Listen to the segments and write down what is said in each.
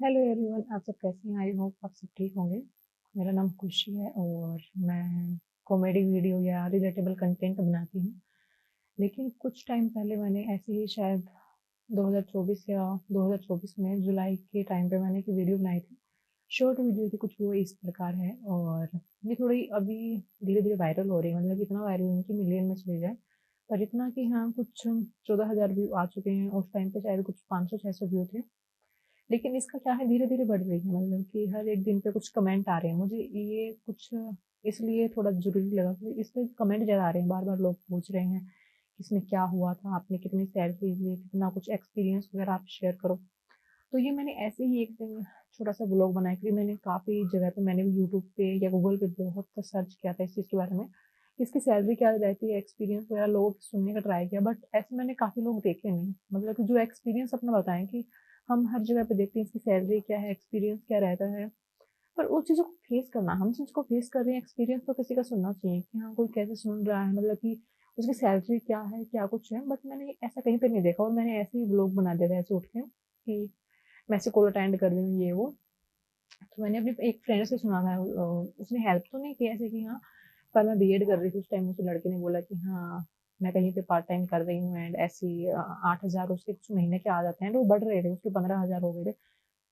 Hello everyone, आप सब कैसे हैं? आई होप आप सब ठीक होंगे। मेरा नाम खुशी है और मैं कॉमेडी वीडियो या रिलेटेबल कंटेंट बनाती हूँ। लेकिन कुछ टाइम पहले मैंने ऐसे ही शायद 2024 या 2024 में जुलाई के टाइम पे मैंने एक वीडियो बनाई थी। शॉर्ट वीडियो थी, कुछ वो इस प्रकार है और ये थोड़ी अभी धीरे-धीरे वायरल हो रही है। मतलब इतना वायरल नहीं कि मिलियन में चली जाए, पर इतना कि हाँ, कुछ 14,000 व्यू आ चुके हैं। उस टाइम पे शायद कुछ 500-600 व्यू थे। लेकिन इसका क्या है, धीरे-धीरे बढ़ रही है। मतलब कि हर एक दिन पे कुछ कमेंट आ रहे हैं। मुझे ये कुछ इसलिए थोड़ा ज़रूरी लगा कि इसपे कमेंट ज़्यादा आ रहे हैं, बार-बार लोग पूछ रहे हैं, कि इसमें क्या हुआ था? आपने कितनी सैलरी ली? कितना कुछ एक्सपीरियंस वगैरह आप शेयर करो। तो ये मैंने ऐसे ही एक दिन छोटा-सा व्लॉग बनाया, क्योंकि मैंने काफ़ी जगह पे मैंने भी यूट्यूब पे या गूगल पे बहुत सर्च किया था इस चीज़ के बारे में, कि इसकी सैलरी क्या रहती है, एक्सपीरियंस वगैरह लोगों को सुनने का ट्राई किया, बट ऐसे मैंने काफ़ी लोग देखे नहीं। मतलब कि जो एक्सपीरियंस अपना बताएँ, कि हम हर जगह पे देखते हैं इसकी सैलरी क्या है, एक्सपीरियंस क्या रहता है, पर उस चीज़ों को फेस करना, हम चीज़ को फेस कर रहे हैं, एक्सपीरियंस तो किसी का सुनना चाहिए कि हाँ, कोई कैसे सुन रहा है, मतलब कि उसकी सैलरी क्या है, क्या कुछ है। बट मैंने ऐसा कहीं पे नहीं देखा और मैंने ऐसे ही व्लॉग बना दिया था ऐसे उठ के, कि मैं ऐसे कॉल अटेंड कर रही हूँ ये वो। तो मैंने अपने एक फ्रेंड से सुना था, उसने हेल्प तो नहीं की ऐसे कि हाँ, पर मैं बीएड कर रही थी उस टाइम। उस लड़के ने बोला कि हाँ, मैं कहीं पे पार्ट टाइम कर रही हूँ एंड ऐसी 8,000 उसके कुछ महीने के आ जाते हैं, तो वो बढ़ रहे थे, उसके 15,000 हो गए थे।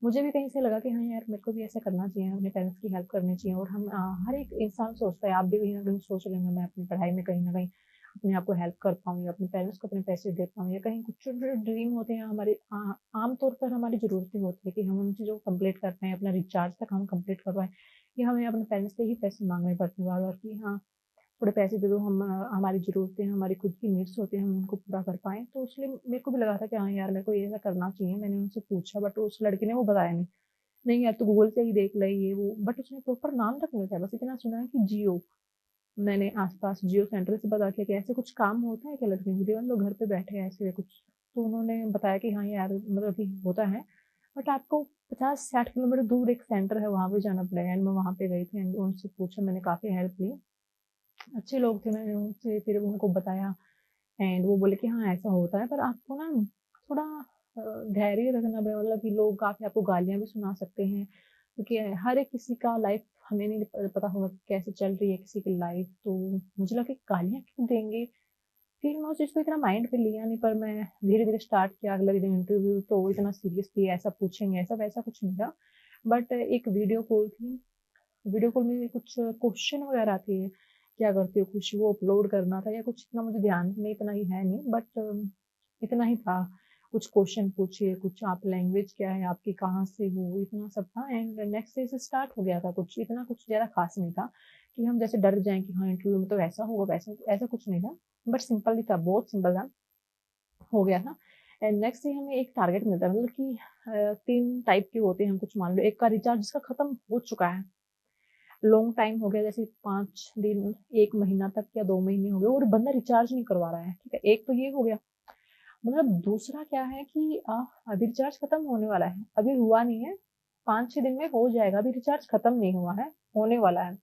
मुझे भी कहीं से लगा कि हाँ यार, मेरे को भी ऐसा करना चाहिए, अपने पेरेंट्स की हेल्प करनी चाहिए। और हम हर एक इंसान सोचता है, आप भी कहीं न कहीं सोच रहे होंगे, मैं अपनी पढ़ाई में कहीं न कहीं अपने आप को हेल्प कर पाऊँ या अपने पेरेंट्स को अपने पैसे दे पाऊँ, या कहीं कुछ छोटे-छोटे ड्रीम होते हैं हमारे। आम तौर पर हमारी ज़रूरतें होती है कि हम उन चीज़ों को कंप्लीट कर पाएँ, अपना रिचार्ज तक हम कंप्लीट कर पाएँ, या हमें अपने पेरेंट्स से ही पैसे माँगने पड़ते हैं बार-बार कि हाँ, थोड़े पैसे दे दो, हम हमारी ज़रूरतें हैं, हमारी खुद की नीड्स होती हैं, हम उनको पूरा कर पाएँ। तो इसलिए मेरे को भी लगा था कि हाँ यार, मेरे को ये ऐसा करना चाहिए। मैंने उनसे पूछा, बट उस लड़की ने वो बताया नहीं। नहीं यार, तू गूगल से ही देख ले ये वो, बट उसने प्रॉपर नाम तक नहीं बताया, बस इतना सुना है कि जियो। मैंने आस-पास जियो सेंटर से पता किया कि ऐसे कुछ काम होता है क्या लड़कियों के लिए, मतलब घर पे बैठे हैं ऐसे कुछ। तो उन्होंने बताया कि हाँ यार, मतलब कि होता है, बट आपको 50-60 किलोमीटर दूर एक सेंटर है, वहाँ पे जाना पड़ेगा। एंड मैं वहाँ पे गई थी एंड उनसे पूछा, मैंने काफ़ी हेल्प ली। अच्छे लोग थे, मैंने उनसे फिर उनको बताया एंड वो बोले कि हाँ, ऐसा होता है, पर आपको ना थोड़ा धैर्य रखना पड़ेगा। मतलब कि लोग काफ़ी आपको गालियाँ भी सुना सकते हैं, क्योंकि हर एक किसी का लाइफ हमें नहीं पता होगा कि कैसे चल रही है किसी की लाइफ। तो मुझे लगा कि गालियाँ क्यों देंगे? फिर मैं उस चीज़ को इतना माइंड पे लिया नहीं, पर मैं धीरे-धीरे स्टार्ट किया। अगले दिन इंटरव्यू तो इतना सीरियसली ऐसा पूछेंगे, ऐसा-वैसा कुछ नहीं था। बट एक वीडियो कॉल थी। वीडियो कॉल में कुछ क्वेश्चन वगैरह थे, क्या करती हो खुशी, वो अपलोड करना था या कुछ, इतना मुझे ध्यान में इतना ही है नहीं, बट इतना ही था। कुछ क्वेश्चन पूछे, कुछ आप लैंग्वेज क्या है आपकी, कहाँ से हो, इतना सब था एंड नेक्स्ट डे से स्टार्ट हो गया था। कुछ इतना कुछ ज़्यादा खास नहीं था कि हम जैसे डर जाएँ कि हाँ, इंटरव्यू में तो ऐसा होगा, वैसा ऐसा कुछ नहीं था। बट सिंपल ही था, बहुत सिंपल था, हो गया था। एंड नेक्स्ट डे हमें एक टारगेट मिलता है, मतलब कि 3 टाइप के होते हैं, हम कुछ मान लो, एक का रिचार्ज जिसका खत्म हो चुका है, लॉन्ग टाइम हो गया, जैसे 5 दिन, 1 महीना तक या 2 महीने हो गए और बंदा रिचार्ज नहीं करवा रहा है, ठीक है? एक तो ये हो गया। मतलब दूसरा क्या है कि अभी रिचार्ज खत्म होने वाला है, अभी हुआ नहीं है, 5-6 दिन में हो जाएगा, अभी रिचार्ज खत्म नहीं हुआ है, होने वाला है।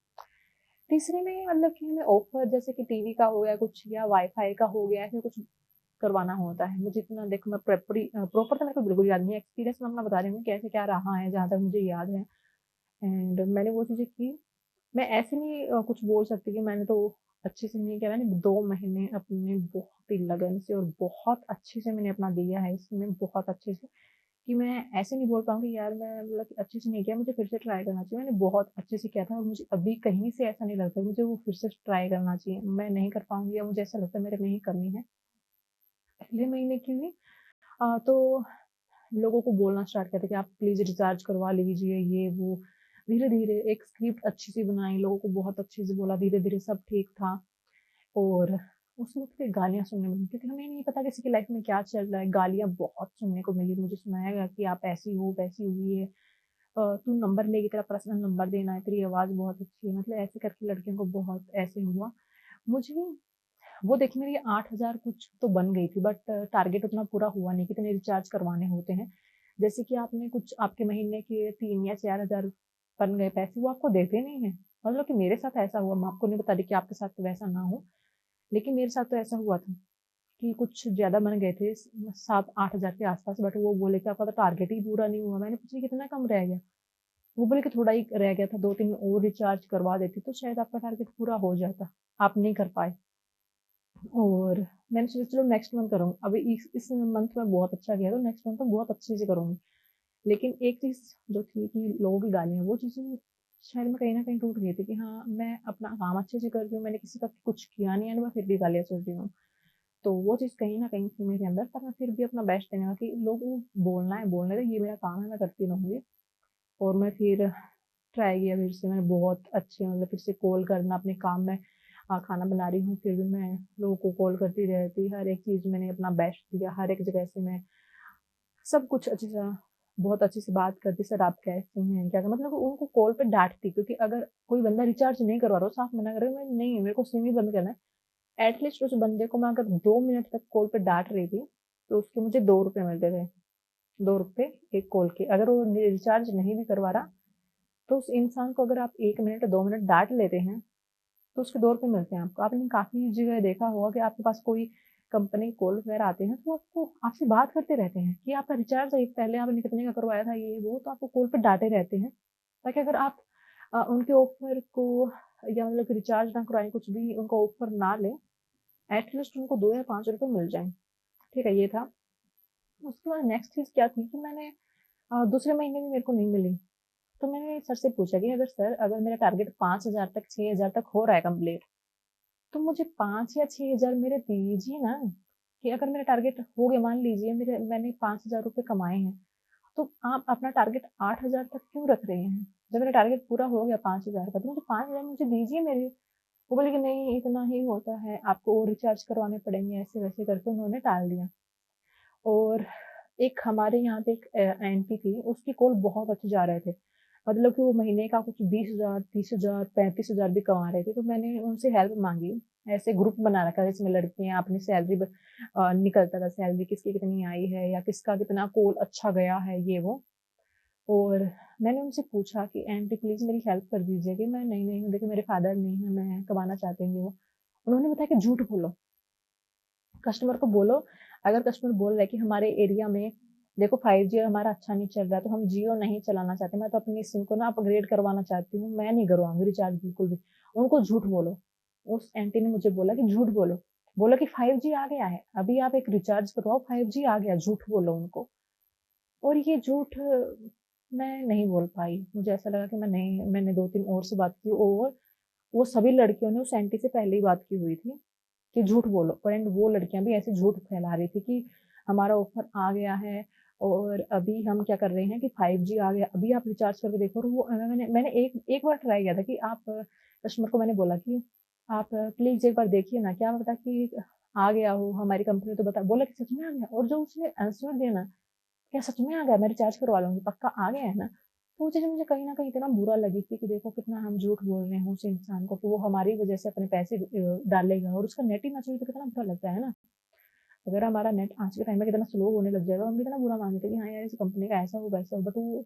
तीसरे में मतलब कि हमें ऑफर, जैसे कि टीवी का हो गया कुछ या वाई-फाई का हो गया, ऐसे कुछ करवाना होता है। मुझे इतना देखो, मैं प्रॉपर तो मेरे को बिल्कुल याद नहीं है, एक्सपीरियंस मैं अपना बता रही हूँ कैसे क्या रहा है, जहाँ तक मुझे याद है। एंड मैंने वो चीज़ें की। मैं ऐसे नहीं कुछ बोल सकती कि मैंने तो अच्छे से नहीं किया। मैंने 2 महीने अपने बहुत ही लगन से और बहुत अच्छे से मैंने अपना दिया है इसमें, बहुत अच्छे से, कि मैं ऐसे नहीं बोल पाऊँगी यार, मैं मतलब कि अच्छे से नहीं किया, मुझे फिर से ट्राई करना चाहिए। मैंने बहुत अच्छे से किया था और मुझे अभी कहीं से ऐसा नहीं लगता कि मुझे वो फिर से ट्राई करना चाहिए। मैं नहीं कर पाऊँगी या मुझे ऐसा लगता है मेरे में ही कमी है। अगले महीने की हुई तो लोगों को बोलना स्टार्ट किया था कि आप प्लीज़ रिचार्ज करवा लीजिए, ये वो। धीरे-धीरे एक स्क्रिप्ट अच्छी सी बनाई, लोगों को बहुत अच्छे से बोला, धीरे-धीरे सब ठीक था। और उसमें फिर गालियाँ सुनने मिली, क्योंकि हमें नहीं पता किसी की लाइफ में क्या चल रहा है। गालियाँ बहुत सुनने को मिली, मुझे सुनाया गया कि आप ऐसी हो, वैसी हो, ये तू नंबर लेके तेरा पर्सनल नंबर देना है, तेरी आवाज़ बहुत अच्छी है। मतलब ऐसे करके लड़कियों को बहुत ऐसे हुआ। मुझे वो देखिए, मेरी 8,000 कुछ तो बन गई थी, बट टारगेट उतना पूरा हुआ नहीं, कितने रिचार्ज करवाने होते हैं। जैसे कि आपने कुछ आपके महीने के 3 या 4,000 बन गए पैसे, वो आपको देते नहीं हैं। मतलब कि मेरे साथ ऐसा हुआ, मैं आपको नहीं बता रही कि आपके साथ तो वैसा ना हो, लेकिन मेरे साथ तो ऐसा हुआ था। कि कुछ ज़्यादा बन गए थे 7-8 हज़ार के आस-पास, बट वो बोले कि आपका तो टारगेट ही पूरा नहीं हुआ। मैंने पूछा कितना कम रह गया? वो बोले कि थोड़ा ही रह गया था, 2-3 और रिचार्ज करवा देती तो शायद आपका टारगेट पूरा हो जाता, आप नहीं कर पाए। और मैंने सोचा चलो नेक्स्ट मंथ करूँगी। अभी इस मंथ में बहुत अच्छा गया तो नेक्स्ट मंथ तो बहुत अच्छे से करूँगी। लेकिन एक चीज़ जो थी कि लोगों की गालियाँ, वो चीज़ें शायद मैं कहीं न कहीं टूट गई थी कि हाँ, मैं अपना काम अच्छे से कर रही हूँ, मैंने किसी का कुछ किया नहीं है, मैं फिर भी गालियाँ सुन रही हूँ। तो वो चीज़ कहीं न कहीं थी मेरे अंदर, पर मैं फिर भी अपना बेस्ट देने लगा कि लोगों को बोलना है, बोलने दो, ये मेरा काम है, मैं करती रहूँगी। और मैं फिर ट्राई किया, फिर से मैंने बहुत अच्छे मतलब फिर से कॉल करना अपने काम में, खाना बना रही हूँ, फिर भी मैं लोगों को कॉल करती रहती, हर एक चीज़ मैंने अपना बेस्ट दिया, हर एक जगह से मैं सब कुछ अच्छे से बहुत अच्छे से बात करती, सर आप कैसे हैं? क्या मतलब उनको कॉल पे डाँटती, क्योंकि अगर कोई बंदा रिचार्ज नहीं करवा रहा हो, साफ मना करे मैं नहीं मेरे को सिम ही बंद करना है। एटलीस्ट उस बंदे को मैं अगर 2 मिनट तक कॉल पे डाँट रही थी, तो उसके मुझे ₹2 मिलते थे। ₹2 एक कॉल के। अगर वो रिचार्ज नहीं भी करवा रहा, तो उस इंसान को अगर आप 1 मिनट, 2 मिनट डाँट लेते हैं, तो उसके ₹2 मिलते हैं आपको। आपने काफ़ी जगह देखा होगा कि आपके पास कोई कंपनी कॉल वगैरह आते हैं, तो वो आपको आपसे बात करते रहते हैं कि आपका रिचार्ज एक पहले आपने कितने का करवाया था, ये वो, तो आपको कॉल पे डाँटे रहते हैं। ताकि अगर आप उनके ऑफ़र को या मतलब कि रिचार्ज ना करवाएँ, कुछ भी उनका ऑफ़र ना लें, एट लीस्ट उनको 2 या ₹5 मिल जाएँ। ठीक है, ये था। उसके बाद नेक्स्ट चीज़ क्या थी कि मैंने दूसरे महीने भी मेरे को नहीं मिली। तो मैंने सर से पूछा कि अगर सर, अगर मेरा टारगेट 5,000 तक, 6,000 तक हो रहा है कंप्लीट, तो मुझे 5 या 6,000 मेरे दीजिए ना, कि अगर मेरा टारगेट हो गया, मान लीजिए मैंने ₹5,000 कमाए हैं, तो आप अपना टारगेट 8,000 तक क्यों रख रहे हैं? जब मेरा टारगेट पूरा हो गया 5,000 का, तो मुझे 5,000 मुझे दीजिए मेरे। वो बोले कि नहीं इतना ही होता है, आपको और रिचार्ज करवाने पड़ेंगे, ऐसे-वैसे करके उन्होंने टाल दिया। और एक हमारे यहाँ पे एक आंटी थी, उसकी कॉल बहुत अच्छे जा रहे थे। मतलब कि वो महीने का कुछ 20,000, 30,000, 35,000 भी कमा रहे थे, तो मैंने उनसे हेल्प माँगी। ऐसे ग्रुप बना रखा है जिसमें लड़कियाँ अपनी सैलरी निकलता था सैलरी किसकी कितनी आई है या किसका कितना कॉल अच्छा गया है, ये वो। और मैंने उनसे पूछा कि आंटी प्लीज़ मेरी हेल्प कर दीजिए कि मैं नई-नई हूँ, देखिए मेरे फादर नहीं है, मैं कमाना चाहती हूँ ये वो। उन्होंने बताया कि झूठ बोलो। कस्टमर को बोलो, अगर कस्टमर बोल रहा है कि हमारे एरिया में देखो 5G हमारा अच्छा नहीं चल रहा है, तो हम जियो नहीं चलाना चाहते, मैं तो अपनी सिम को ना अपग्रेड करवाना चाहती हूँ, मैं नहीं करवाऊँगी रिचार्ज बिल्कुल भी। उनको झूठ बोलो। उस आंटी ने मुझे बोला कि झूठ बोलो। बोला कि 5G आ गया है, अभी आप एक रिचार्ज करवाओ, 5G आ गया, झूठ बोलो उनको। और ये झूठ मैं नहीं बोल पाई। मुझे ऐसा लगा कि मैं नहीं, मैंने 2-3 और से बात की, और वो सभी लड़कियों ने उस आंटी से पहले ही बात की हुई थी। कि झूठ बोलो, एंड वो लड़कियाँ भी ऐसे झूठ फैला रही थी कि हमारा ऑफर आ गया है और अभी हम क्या कर रहे हैं कि 5G आ गया, अभी आप रिचार्ज करके देखो। और वो मैंने मैंने एक एक बार ट्राई किया था कि आप कस्टमर को मैंने बोला कि आप प्लीज़ एक बार देखिए ना, क्या पता कि आ गया हो, हमारी कंपनी तो बता, बोला कि सच में आ गया, और जो उसने आंसर दिया ना, क्या सच में आ गया? मैं रिचार्ज करवा लूँगी, पक्का आ गया है ना? तो वो चीज़ मुझे कहीं न कहीं इतना बुरा लगी थी कि देखो कितना हम झूठ बोल रहे हैं उस इंसान को कि वो हमारी वज़ह से अपने पैसे डालेगा, और उसका नेट ही ना चले तो कितना बुरा लगता है ना? अगर हमारा नेट आज के टाइम में कितना स्लो होने लग जाएगा, हम कितना बुरा मानते हैं कि हाँ यार, इस कंपनी का ऐसा हो वैसा हो, बट वो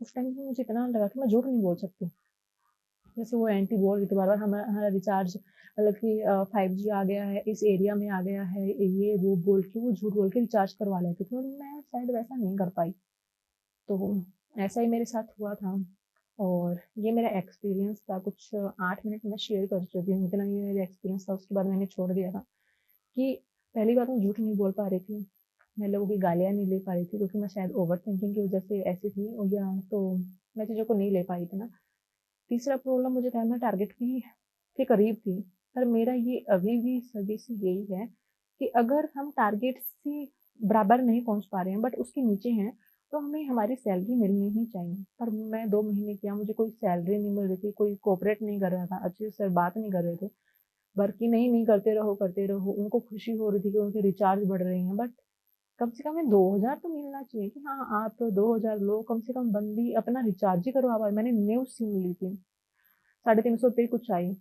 उस टाइम पे मुझे इतना लगा कि मैं झूठ नहीं बोल सकती। जैसे वो आंटी बोल रही थी बार-बार, हमारा हमारा रिचार्ज मतलब कि 5G आ गया है, इस एरिया में आ गया है, ये वो बोल के वो झूठ बोल के रिचार्ज करवा लेती थी, और मैं शायद वैसा नहीं कर पाई। तो ऐसा ही मेरे साथ हुआ था, और ये मेरा एक्सपीरियंस था। कुछ 8 मिनट मैं शेयर कर चुकी हूँ, इतना ही मेरा एक्सपीरियंस था, उसके बाद मैंने छोड़ दिया था कि पहली बात मैं झूठ नहीं बोल पा रही थी, मैं लोगों की गालियाँ नहीं ले पा रही थी, क्योंकि मैं शायद ओवरथिंकिंग की वज़ह से ऐसी थी, और या तो मैं चीज़ों को नहीं ले पा रही थी ना। तीसरा प्रॉब्लम मुझे था, मैं टारगेट की के करीब थी, पर मेरा ये अभी भी सजेशन यही है कि अगर हम टारगेट से बराबर नहीं पहुँच पा रहे हैं, बट उसके नीचे हैं, तो हमें हमारी सैलरी मिलनी ही चाहिए। पर मैं 2 महीने किया, मुझे कोई सैलरी नहीं मिल रही थी, कोई कोऑपरेट नहीं कर रहा था, अच्छे से बात नहीं कर रहे थे। बल्कि नहीं, नहीं करते रहो, उनको खुशी हो रही थी कि उनके रिचार्ज बढ़ रहे हैं, बट कम से कम हमें 2,000 तो मिलना चाहिए कि हाँ, आप 2,000 लो, कम से कम बंदी अपना रिचार्ज ही करवा पाए। मैंने न्यू सिम ली थी, ₹350 कुछ आई,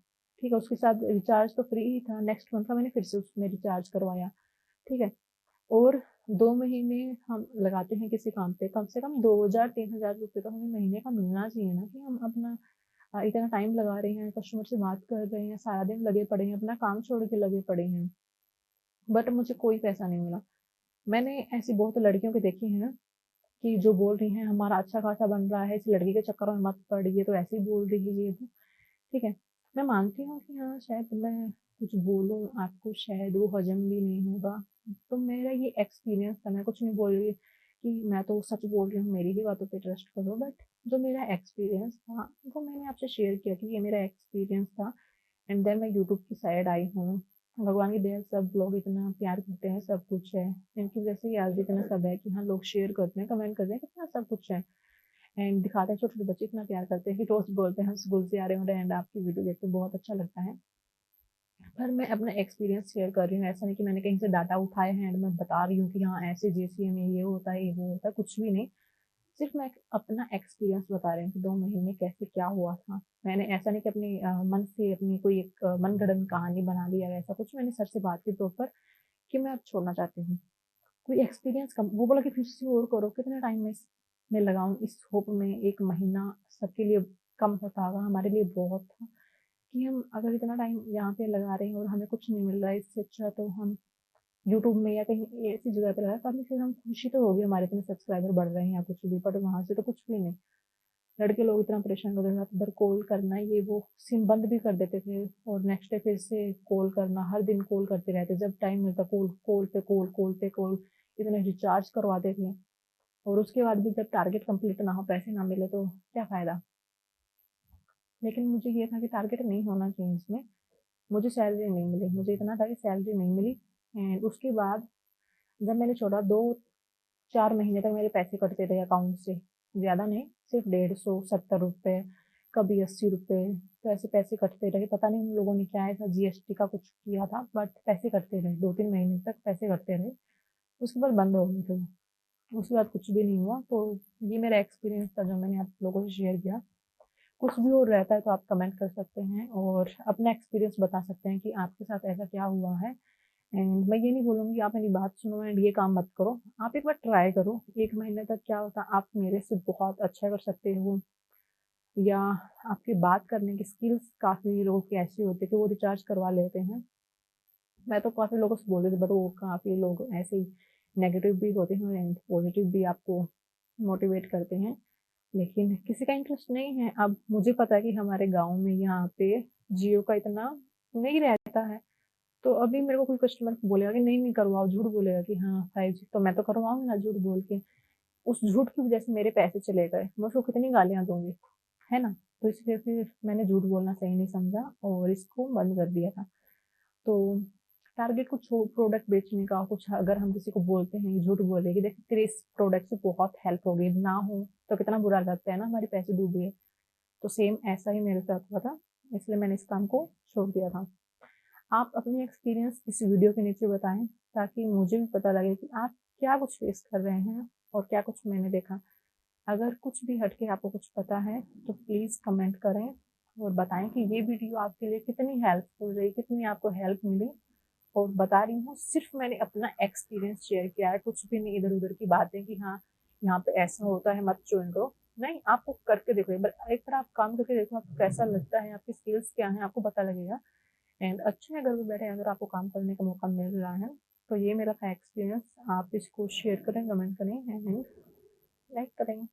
ठीक है? उसके साथ रिचार्ज तो फ्री ही था, नेक्स्ट मंथ का मैंने फिर से उसमें रिचार्ज करवाया, ठीक है? और 2 महीने हम लगाते हैं किसी काम पे, कम से कम 2,000 ₹3,000 तो हमें महीने का मिलना चाहिए ना, कि हम अपना इतना टाइम लगा रहे हैं, कस्टमर से बात कर रहे हैं, सारा दिन लगे पड़े हैं, अपना काम छोड़ के लगे पड़े हैं। बट मुझे कोई पैसा नहीं मिला। मैंने ऐसी बहुत लड़कियों को देखी हैं कि जो बोल रही हैं हमारा अच्छा खासा बन रहा है, इस लड़की के चक्कर में मत पड़िए, तो ऐसे ही बोल रही है ये वो। ठीक है, मैं मानती हूँ कि हाँ, शायद मैं कुछ बोलूँ आपको शायद वो हज़म भी नहीं होगा। तो मेरा ये एक्सपीरियंस था, मैं कुछ नहीं बोल रही कि मैं तो सच बोल रही हूँ, मेरी ही बातों पे ट्रस्ट करो, बट जो मेरा एक्सपीरियंस था, वो मैंने आपसे शेयर किया कि ये मेरा एक्सपीरियंस था। एंड देन मैं यूट्यूब की साइड आई हूँ। भगवान की दया से सब लोग इतना प्यार करते हैं, सब कुछ है। इनकी वजह से ही आज इतना सब है कि हाँ, लोग शेयर करते हैं, कमेंट करते हैं, कितना सब कुछ है। एंड दिखाते हैं, छोटे-छोटे बच्चे इतना प्यार करते हैं कि रोज़ बोलते हैं हम स्कूल से आ रहे हों एंड आपकी वीडियो देख के बहुत अच्छा लगता है। पर मैं अपना एक्सपीरियंस शेयर कर रही हूँ, ऐसा नहीं कि मैंने कहीं से डाटा उठाया है एंड मैं बता रही हूँ कि हाँ, ऐसे जेसीए में ये होता है, ये वो होता है, कुछ भी नहीं। सिर्फ मैं अपना एक्सपीरियंस बता रही हूँ कि 2 महीने कैसे क्या हुआ था। मैंने ऐसा नहीं कि अपने मन से अपनी कोई एक मनगढ़ंत कहानी बना ली या ऐसा कुछ। मैंने सर से बात की प्रॉपर कि मैं अब छोड़ना चाहती हूँ। कोई एक्सपीरियंस कम, वो बोला कि फिर से और करो, कितने टाइम में मैं लगाऊँ इस होप में। 1 महीना सबके लिए कम होता होगा, हमारे लिए बहुत था कि हम अगर इतना टाइम यहाँ पे लगा रहे हैं और हमें कुछ नहीं मिल रहा है, इससे अच्छा तो हम यूट्यूब में या कहीं ऐसी जगह पे लगाएँ, ताकि फिर हम खुशी तो होगी हमारे इतने सब्सक्राइबर बढ़ रहे हैं या कुछ भी, बट वहाँ से तो कुछ भी नहीं। लड़के लोग इतना परेशान कर देते थे, इधर कॉल करना ये वो, सिम बंद भी कर देते थे और नेक्स्ट डे फिर से कॉल करना, हर दिन कॉल करते रहते, जब टाइम मिलता कॉल, कॉल पे कॉल, कॉल पे कॉल, इतने रिचार्ज करवाते थे। और उसके बाद भी जब टारगेट कंप्लीट ना हो, पैसे ना मिले तो क्या फ़ायदा। लेकिन मुझे ये था कि टारगेट नहीं होना चाहिए इसमें। मुझे सैलरी नहीं मिली, मुझे इतना था कि सैलरी नहीं मिली। एंड उसके बाद जब मैंने छोड़ा, 2-4 महीने तक मेरे पैसे कटते रहे अकाउंट से, ज़्यादा नहीं, सिर्फ 150, 70 रुपए, कभी 80 रुपए, तो ऐसे पैसे कटते रहे। पता नहीं उन लोगों ने क्या ऐसा जीएसटी का कुछ किया था, बट पैसे कटते रहे, 2-3 महीने तक पैसे कटते रहे। उसके बाद बंद हो गए थे वो। उसके बाद कुछ भी नहीं हुआ। तो ये मेरा एक्सपीरियंस था जो मैंने आप लोगों से शेयर किया। कुछ भी और रहता है तो आप कमेंट कर सकते हैं और अपना एक्सपीरियंस बता सकते हैं कि आपके साथ ऐसा क्या हुआ है। एंड मैं ये नहीं बोलूँगी आप मेरी बात सुनो एंड ये काम मत करो। आप एक बार ट्राई करो, 1 महीने तक क्या होता है, आप मेरे से बहुत अच्छा कर सकते हो। या आपकी बात करने की स्किल्स काफ़ी लोगों की ऐसी होती है कि वो रिचार्ज करवा लेते हैं। मैं तो काफ़ी लोगों से बोल रही थी, बट वो काफ़ी लोग ऐसे ही नेगेटिव भी होते हैं एंड पॉजिटिव भी आपको मोटिवेट करते हैं। लेकिन किसी का इंटरेस्ट नहीं है। अब मुझे पता है कि हमारे गाँव में यहाँ पे जियो का इतना नहीं रहता है। तो अभी मेरे को कोई कस्टमर बोलेगा कि नहीं, नहीं करवाओ, झूठ बोलेगा कि हाँ 5G, तो मैं तो करवाऊँगी ना झूठ बोल के। उस झूठ की वज़ह से मेरे पैसे चले गए। मैं उसको कितनी गालियाँ दूँगी, है ना? तो इसलिए फिर मैंने झूठ बोलना सही नहीं समझा और इसको बंद कर दिया था। तो टारगेट कुछ हो प्रोडक्ट बेचने का, कुछ अगर हम किसी को बोलते हैं, झूठ बोले कि देख तेरे इस प्रोडक्ट से बहुत हेल्प होगी, ना हो तो कितना बुरा लगता है ना, हमारे पैसे डूब गए। तो सेम ऐसा ही मेरे साथ हुआ था, इसलिए मैंने इस काम को छोड़ दिया था। आप अपनी एक्सपीरियंस इस वीडियो के नीचे बताएँ, ताकि मुझे भी पता लगे कि आप क्या कुछ फेस कर रहे हैं और क्या कुछ मैंने देखा। अगर कुछ भी हट के आपको कुछ पता है, तो प्लीज़ कमेंट करें और बताएँ कि ये वीडियो आपके लिए कितनी हेल्पफुल रही, कितनी आपको हेल्प मिली। और बता रही हूँ, सिर्फ़ मैंने अपना एक्सपीरियंस शेयर किया है, कुछ भी नहीं इधर-उधर की बातें कि हाँ, यहाँ पे ऐसा होता है मत जॉइन करो। नहीं, आपको करके देखो, एक बार आप काम करके देखो, आपको कैसा लगता है, आपकी स्किल्स क्या हैं, आपको पता लगेगा। एंड अच्छा है घर में बैठे अगर आपको काम करने का मौका मिल रहा है। तो ये मेरा था एक्सपीरियंस, आप इसको शेयर करें, कमेंट करें एंड लाइक करें।